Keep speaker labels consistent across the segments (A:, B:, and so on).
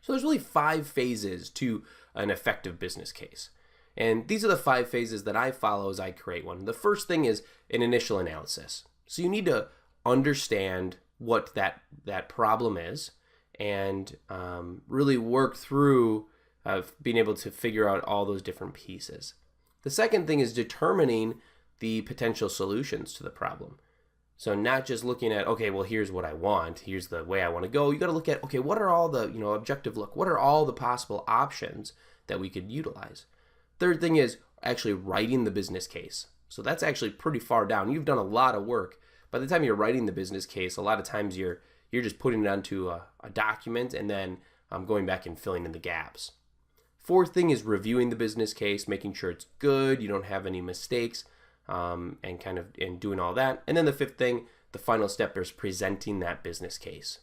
A: So there's really 5 phases to an effective business case. And these are the 5 phases that I follow as I create one. The first thing is an initial analysis. So you need to understand what that problem is and really work through being able to figure out all those different pieces. The second thing is determining the potential solutions to the problem. So not just looking at, okay, well, here's what I want, here's the way I want to go. You got to look at, okay, what are all the, objective look, what are all the possible options that we could utilize? Third thing is actually writing the business case. So that's actually pretty far down. You've done a lot of work. By the time you're writing the business case, a lot of times you're just putting it onto a document and then going back and filling in the gaps. Fourth thing is reviewing the business case, making sure it's good, you don't have any mistakes, and doing all that. And then the fifth thing, the final step, is presenting that business case.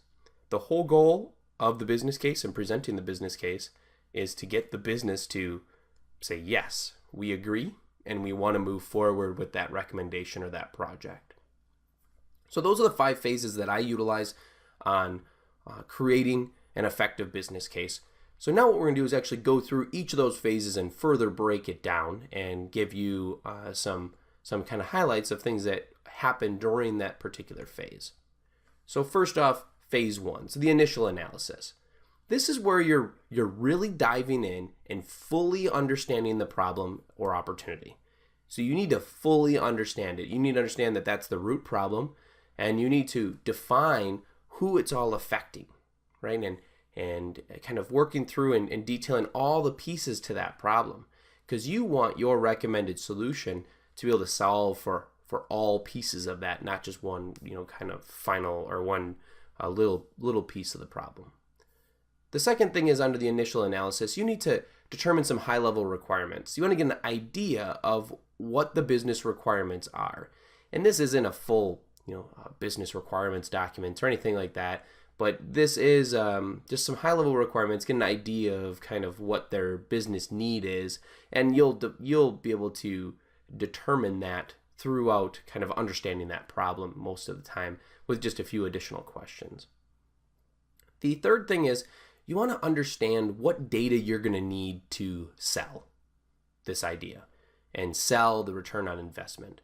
A: The whole goal of the business case and presenting the business case is to get the business to say, yes, we agree, and we want to move forward with that recommendation or that project. So those are the 5 phases that I utilize on creating an effective business case. So now what we're going to do is actually go through each of those phases and further break it down and give you some kind of highlights of things that happen during that particular phase. So first off, phase 1, so the initial analysis. This is where you're really diving in and fully understanding the problem or opportunity. So you need to fully understand it. You need to understand that that's the root problem, and you need to define who it's all affecting, right? And kind of working through and detailing all the pieces to that problem, because you want your recommended solution to be able to solve for all pieces of that, not just one, kind of final or one little piece of the problem. The second thing is, under the initial analysis, you need to determine some high-level requirements. You want to get an idea of what the business requirements are. And this isn't a full, business requirements document or anything like that, but this is just some high-level requirements, get an idea of kind of what their business need is, and you'll be able to determine that throughout kind of understanding that problem most of the time with just a few additional questions. The third thing is, you want to understand what data you're going to need to sell this idea and sell the return on investment.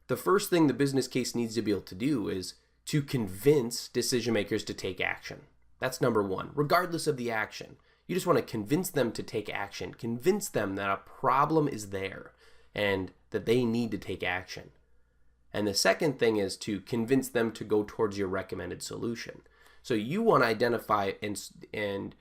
A: The first thing the business case needs to be able to do is to convince decision makers to take action. That's number 1, regardless of the action. You just want to convince them to take action, convince them that a problem is there and that they need to take action. And the second thing is to convince them to go towards your recommended solution. So you want to identify and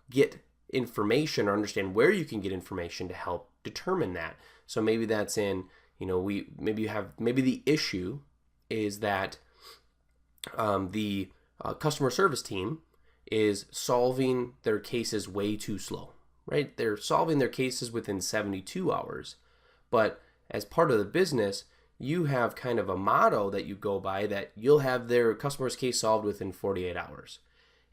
A: get information or understand where you can get information to help determine that. So maybe that's in, maybe the issue is that the customer service team is solving their cases way too slow, right? They're solving their cases within 72 hours, but as part of the business, you have kind of a motto that you go by that you'll have their customer's case solved within 48 hours.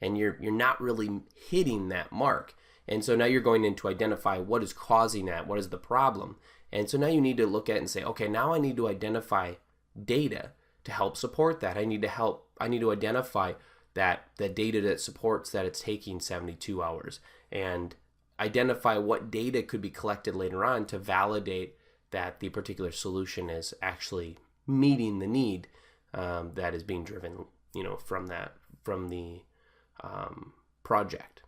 A: And you're not really hitting that mark. And so now you're going in to identify what is causing that, what is the problem. And so now you need to look at and say, okay, now I need to identify data to help support that. I need to identify that the data that supports that it's taking 72 hours and identify what data could be collected later on to validate that the particular solution is actually meeting the need that is being driven, from the project.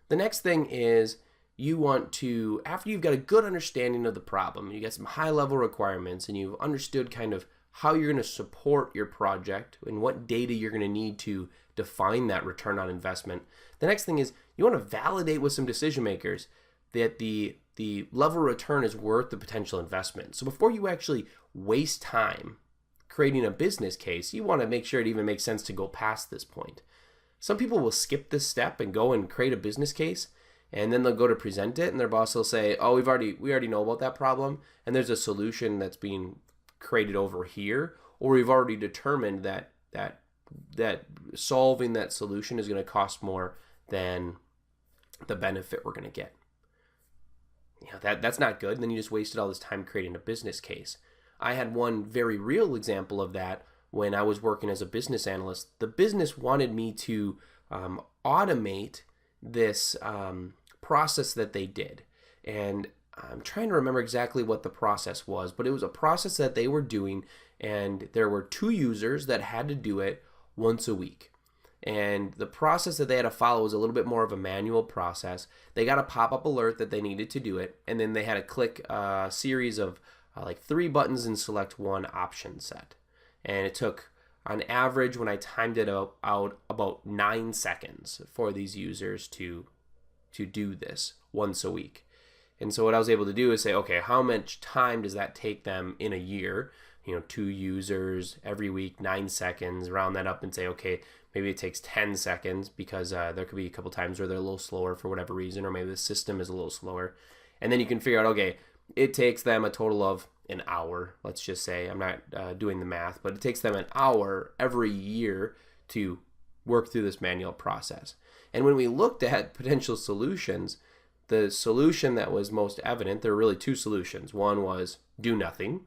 A: The next thing is you want to, after you've got a good understanding of the problem, you got some high-level requirements, and you've understood kind of how you're going to support your project and what data you're going to need to define that return on investment. The next thing is you want to validate with some decision makers that the level of return is worth the potential investment. So before you actually waste time creating a business case, you want to make sure it even makes sense to go past this point. Some people will skip this step and go and create a business case, and then they'll go to present it, and their boss will say, "Oh, we already know about that problem, and there's a solution that's being created over here, or we've already determined that solving that solution is going to cost more than the benefit we're going to get." That's not good. And then you just wasted all this time creating a business case. I had one very real example of that when I was working as a business analyst. The business wanted me to automate this process that they did. And I'm trying to remember exactly what the process was, but it was a process that they were doing, and there were 2 users that had to do it once a week. And the process that they had to follow was a little bit more of a manual process. They got a pop-up alert that they needed to do it, and then they had to click a series of like 3 buttons and select one option set. And it took, on average, when I timed it out, about 9 seconds for these users to do this once a week. And so what I was able to do is say, okay, how much time does that take them in a year? 2 users every week, 9 seconds, round that up and say, okay, maybe it takes 10 seconds because there could be a couple times where they're a little slower for whatever reason, or maybe the system is a little slower. And then you can figure out, okay, it takes them a total of an hour, let's just say. I'm not doing the math, but it takes them an hour every year to work through this manual process. And when we looked at potential solutions, the solution that was most evident, there were really 2 solutions. One was do nothing,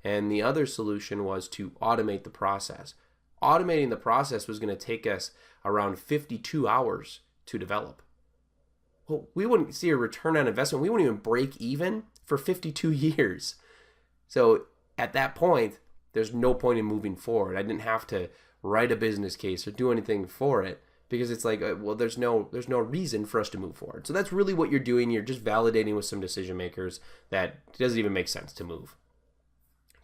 A: and the other solution was to automate the process. Automating the process was going to take us around 52 hours to develop. Well, we wouldn't see a return on investment. We wouldn't even break even for 52 years. So at that point, there's no point in moving forward. I didn't have to write a business case or do anything for it, because it's like, well, there's no reason for us to move forward. So that's really what you're doing. You're just validating with some decision makers that it doesn't even make sense to move.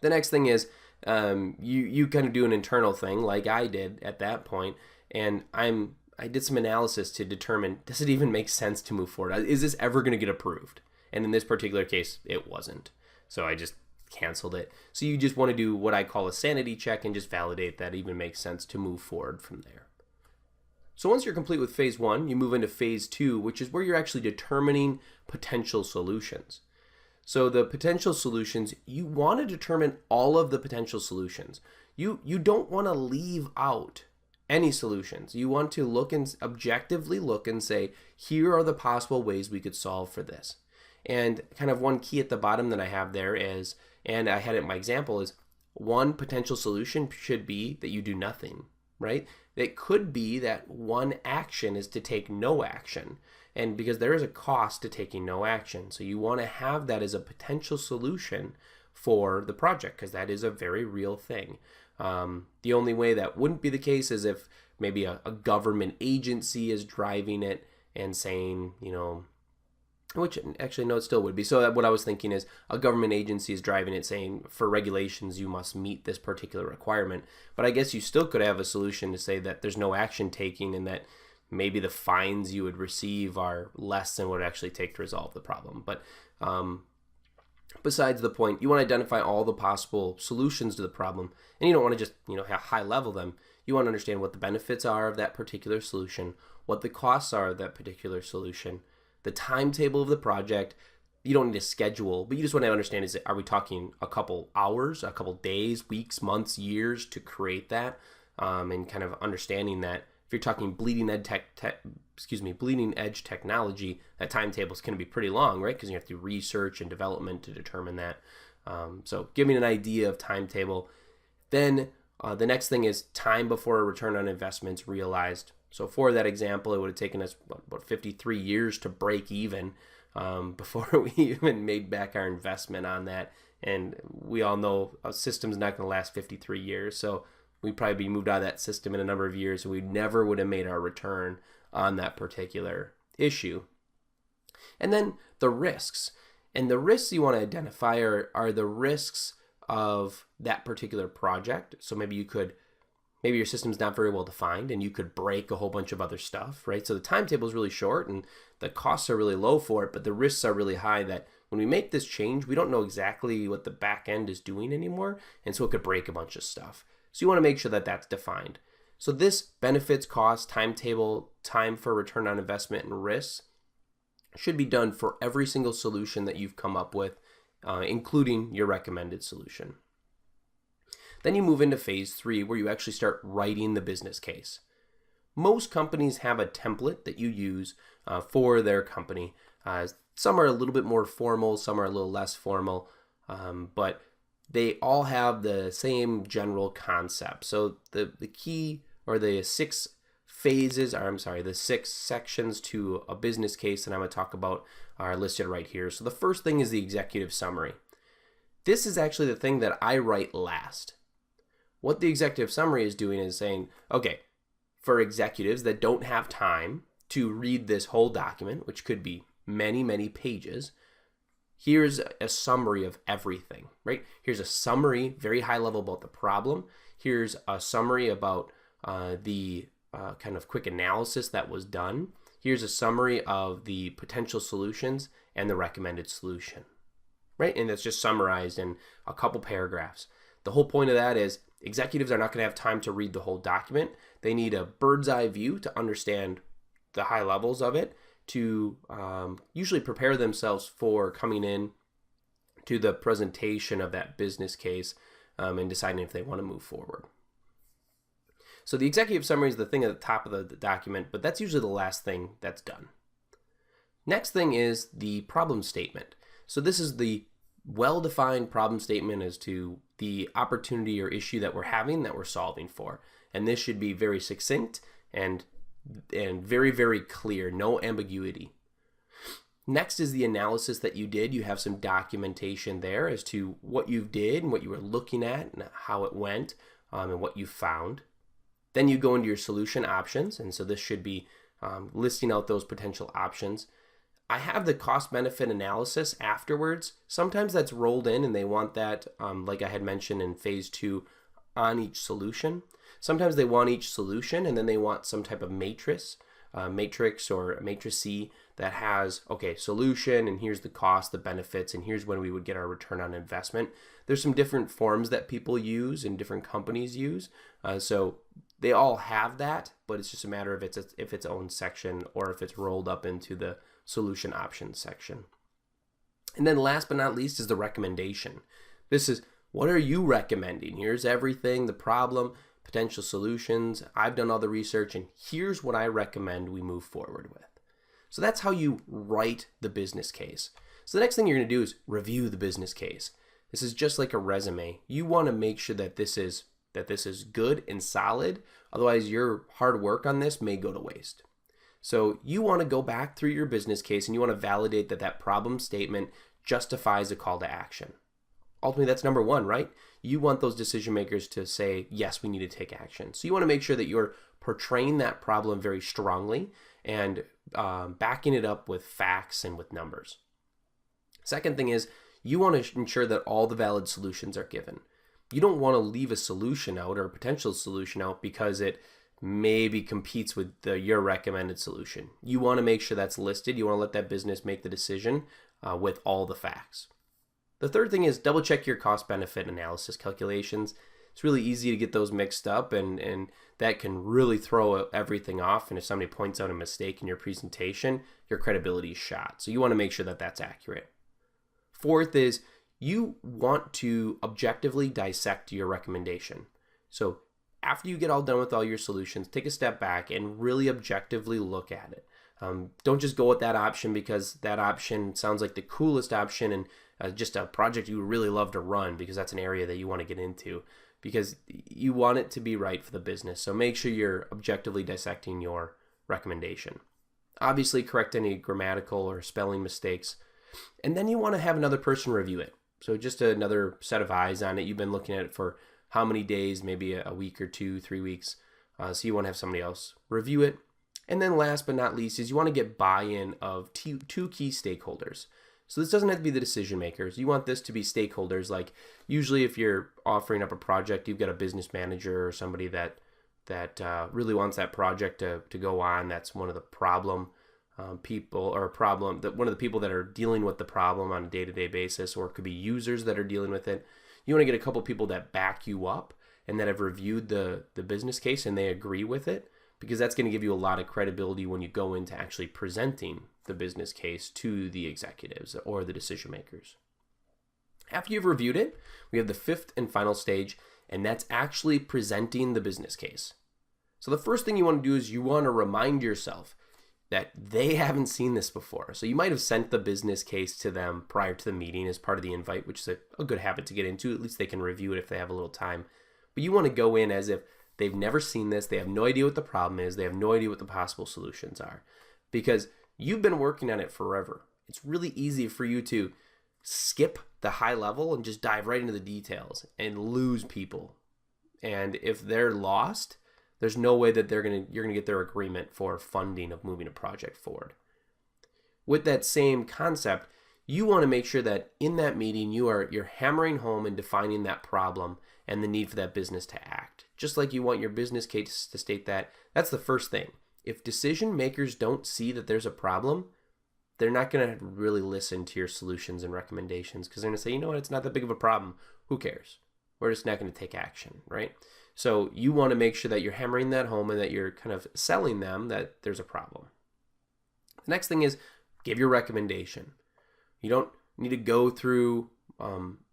A: The next thing is you kind of do an internal thing like I did at that point, and I did some analysis to determine, does it even make sense to move forward? Is this ever going to get approved? And in this particular case, it wasn't. So I just canceled it. So you just want to do what I call a sanity check and just validate that it even makes sense to move forward from there. So once you're complete with phase 1, you move into phase 2, which is where you're actually determining potential solutions. So the potential solutions, you want to determine all of the potential solutions. You don't want to leave out any solutions. You want to look and objectively look and say, here are the possible ways we could solve for this. And kind of one key at the bottom that I have there is, and I had it in my example, is one potential solution should be that you do nothing, right? It could be that one action is to take no action. And because there is a cost to taking no action. So you want to have that as a potential solution for the project, because that is a very real thing. The only way that wouldn't be the case is if maybe a government agency is driving it and saying, which actually, no, it still would be. So what I was thinking is a government agency is driving it saying, for regulations, you must meet this particular requirement. But I guess you still could have a solution to say that there's no action taking, and that maybe the fines you would receive are less than what it would actually take to resolve the problem. But besides the point, you want to identify all the possible solutions to the problem, and you don't want to just high level them. You want to understand what the benefits are of that particular solution, what the costs are of that particular solution, the timetable of the project. You don't need a schedule, but you just want to understand, are we talking a couple hours, a couple days, weeks, months, years to create that, and kind of understanding that if you're talking bleeding edge technology, that timetable is going to be pretty long, right? Because you have to do research and development to determine that. So giving an idea of timetable. Then the next thing is time before a return on investment is realized. So for that example, it would have taken us about 53 years to break even before we even made back our investment on that. And we all know a system's not going to last 53 years. So we'd probably be moved out of that system in a number of years, and we never would have made our return on that particular issue. And then the risks. And the risks you want to identify are the risks of that particular project. So maybe your system's not very well defined, and you could break a whole bunch of other stuff, right? So the timetable is really short and the costs are really low for it, but the risks are really high that when we make this change, we don't know exactly what the back end is doing anymore, and so it could break a bunch of stuff. So you want to make sure that that's defined. So this benefits, cost, timetable, time for return on investment, and risks should be done for every single solution that you've come up with, including your recommended solution. Then you move into phase 3, where you actually start writing the business case. Most companies have a template that you use for their company. Some are a little bit more formal, some are a little less formal, but they all have the same general concept. So the key, or the 6 the 6 sections to a business case that I'm going to talk about are listed right here. So the first thing is the executive summary. This is actually the thing that I write last. What the executive summary is doing is saying, okay, for executives that don't have time to read this whole document, which could be many, many pages, here's a summary of everything, right? Here's a summary, very high level about the problem. Here's a summary about the kind of quick analysis that was done. Here's a summary of the potential solutions and the recommended solution, right? And that's just summarized in a couple paragraphs. The whole point of that is executives are not going to have time to read the whole document. They need a bird's eye view to understand the high levels of it, to usually prepare themselves for coming in to the presentation of that business case and deciding if they want to move forward. So the executive summary is the thing at the top of the document, but that's usually the last thing that's done. Next thing is the problem statement. So this is the well-defined problem statement as to the opportunity or issue that we're having, that we're solving for. And this should be very succinct and very, very clear, no ambiguity. Next is the analysis that you did. You have some documentation there as to what you did and what you were looking at and how it went and what you found. Then you go into your solution options, and so this should be listing out those potential options. I have the cost-benefit analysis afterwards. Sometimes that's rolled in and they want that, like I had mentioned in phase 2, on each solution. Sometimes they want each solution and then they want some type of matrix or matrice that has, okay, solution, and here's the cost, the benefits, and here's when we would get our return on investment. There's some different forms that people use and different companies use. So they all have that, but it's just a matter of if its own section or if it's rolled up into the solution options section. And then last but not least is the recommendation. This is, what are you recommending? Here's everything, the problem, potential solutions. I've done all the research, and here's what I recommend we move forward with. So that's how you write the business case. So the next thing you're going to do is review the business case. This is just like a resume. You want to make sure that this is good and solid. Otherwise, your hard work on this may go to waste. So you want to go back through your business case and you want to validate that that problem statement justifies a call to action. Ultimately, that's number one, right? You want those decision makers to say, yes, we need to take action. So you want to make sure that you're portraying that problem very strongly and backing it up with facts and with numbers. Second thing is, you want to ensure that all the valid solutions are given. You don't want to leave a solution out or a potential solution out because it maybe competes with your recommended solution. You want to make sure that's listed. You want to let that business make the decision with all the facts. The third thing is double check your cost benefit analysis calculations. It's really easy to get those mixed up, and that can really throw everything off. And if somebody points out a mistake in your presentation, your credibility is shot. So you want to make sure that that's accurate. Fourth is you want to objectively dissect your recommendation. So after you get all done with all your solutions, take a step back and really objectively look at it. Don't just go with that option because that option sounds like the coolest option and just a project you really love to run because that's an area that you want to get into, because you want it to be right for the business. So make sure you're objectively dissecting your recommendation. Obviously, correct any grammatical or spelling mistakes. And then you want to have another person review it. So just another set of eyes on it. You've been looking at it for how many days, maybe a week or 2, 3 weeks. So you want to have somebody else review it. And then last but not least is you want to get buy-in of two key stakeholders. So this doesn't have to be the decision makers. You want this to be stakeholders. Like usually if you're offering up a project, you've got a business manager or somebody that really wants that project to go on. That's one of the problem people, or one of the people that are dealing with the problem on a day-to-day basis, or it could be users that are dealing with it. You want to get a couple people that back you up and that have reviewed the business case and they agree with it, because that's going to give you a lot of credibility when you go into actually presenting the business case to the executives or the decision makers. After you've reviewed it, we have the fifth and final stage, and that's actually presenting the business case. So the first thing you want to do is you want to remind yourself that they haven't seen this before. So you might have sent the business case to them prior to the meeting as part of the invite, which is a good habit to get into. At least they can review it if they have a little time. But you want to go in as if they've never seen this. They have no idea what the problem is. They have no idea what the possible solutions are, because you've been working on it forever. It's really easy for you to skip the high level and just dive right into the details and lose people. And if they're lost, there's no way that you're going to get their agreement for funding of moving a project forward. With that same concept, you want to make sure that in that meeting you're hammering home and defining that problem and the need for that business to act. Just like you want your business case to state that. That's the first thing. If decision makers don't see that there's a problem, they're not going to really listen to your solutions and recommendations, because they're going to say, you know what, it's not that big of a problem. Who cares? We're just not going to take action, right? So you want to make sure that you're hammering that home and that you're kind of selling them that there's a problem. The next thing is give your recommendation. You don't need to go through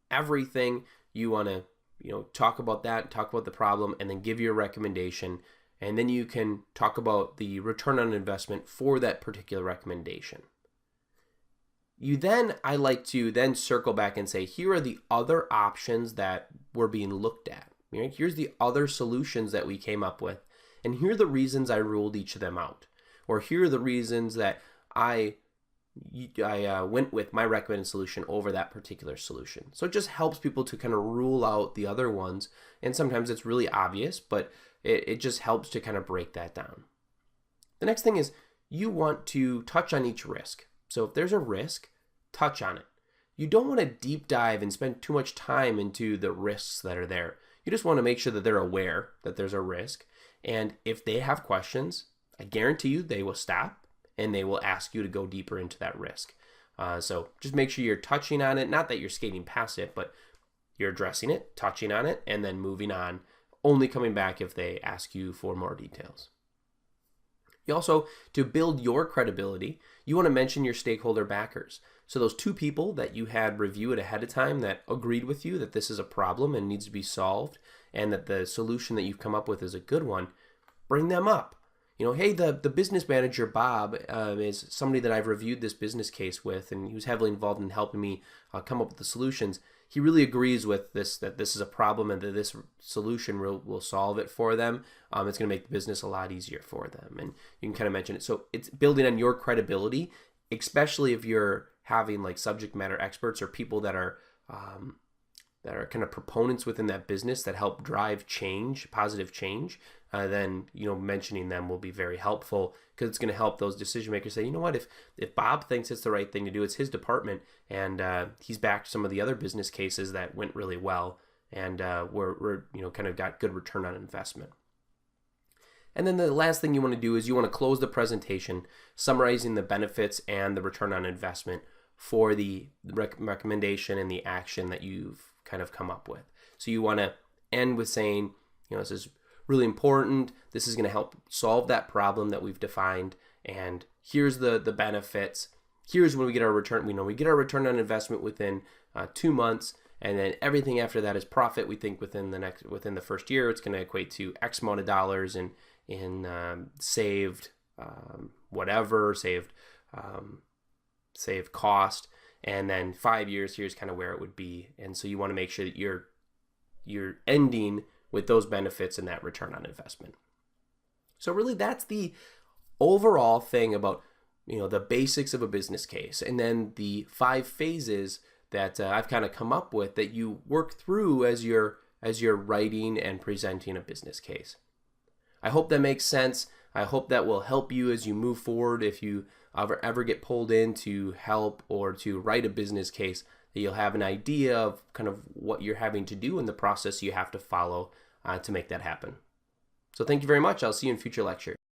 A: everything. You want to talk about that, talk about the problem, and then give your recommendation. And then you can talk about the return on investment for that particular recommendation. I like to then circle back and say, here are the other options that were being looked at. Right? Here's the other solutions that we came up with. And here are the reasons I ruled each of them out. Or here are the reasons that I went with my recommended solution over that particular solution. So it just helps people to kind of rule out the other ones. And sometimes it's really obvious, but it just helps to kind of break that down. The next thing is you want to touch on each risk. So if there's a risk, touch on it. You don't want to deep dive and spend too much time into the risks that are there. You just want to make sure that they're aware that there's a risk. And if they have questions, I guarantee you they will stop and they will ask you to go deeper into that risk. So just make sure you're touching on it. Not that you're skating past it, but you're addressing it, touching on it, and then moving on, only coming back if they ask you for more details. You also, to build your credibility, you want to mention your stakeholder backers. So those two people that you had review it ahead of time that agreed with you that this is a problem and needs to be solved, and that the solution that you've come up with is a good one, bring them up. Hey, the business manager, Bob, is somebody that I've reviewed this business case with, and he was heavily involved in helping me come up with the solutions. He really agrees with this, that this is a problem and that this solution will solve it for them. It's going to make the business a lot easier for them. And you can kind of mention it. So it's building on your credibility, especially if you're having like subject matter experts or people that are kind of proponents within that business that help drive change, positive change. Then mentioning them will be very helpful, because it's going to help those decision makers say, you know what, if Bob thinks it's the right thing to do, it's his department, and he's backed some of the other business cases that went really well, and we're kind of got good return on investment. And then the last thing you want to do is you want to close the presentation summarizing the benefits and the return on investment for the recommendation and the action that you've kind of come up with. So you want to end with saying, this is really important. This is going to help solve that problem that we've defined. And here's the benefits. Here's when we get our return. We get our return on investment within 2 months. And then everything after that is profit. We think within the first year, it's going to equate to X amount of dollars in saved saved cost. And then 5 years, here's kind of where it would be. And so you want to make sure that you're ending with those benefits and that return on investment. So really that's the overall thing about the basics of a business case, and then the 5 phases that I've kind of come up with that you work through as you're writing and presenting a business case. I hope that makes sense. I hope that will help you as you move forward. If you ever get pulled in to help or to write a business case, that you'll have an idea of kind of what you're having to do and the process you have to follow to make that happen. So thank you very much. I'll see you in future lectures.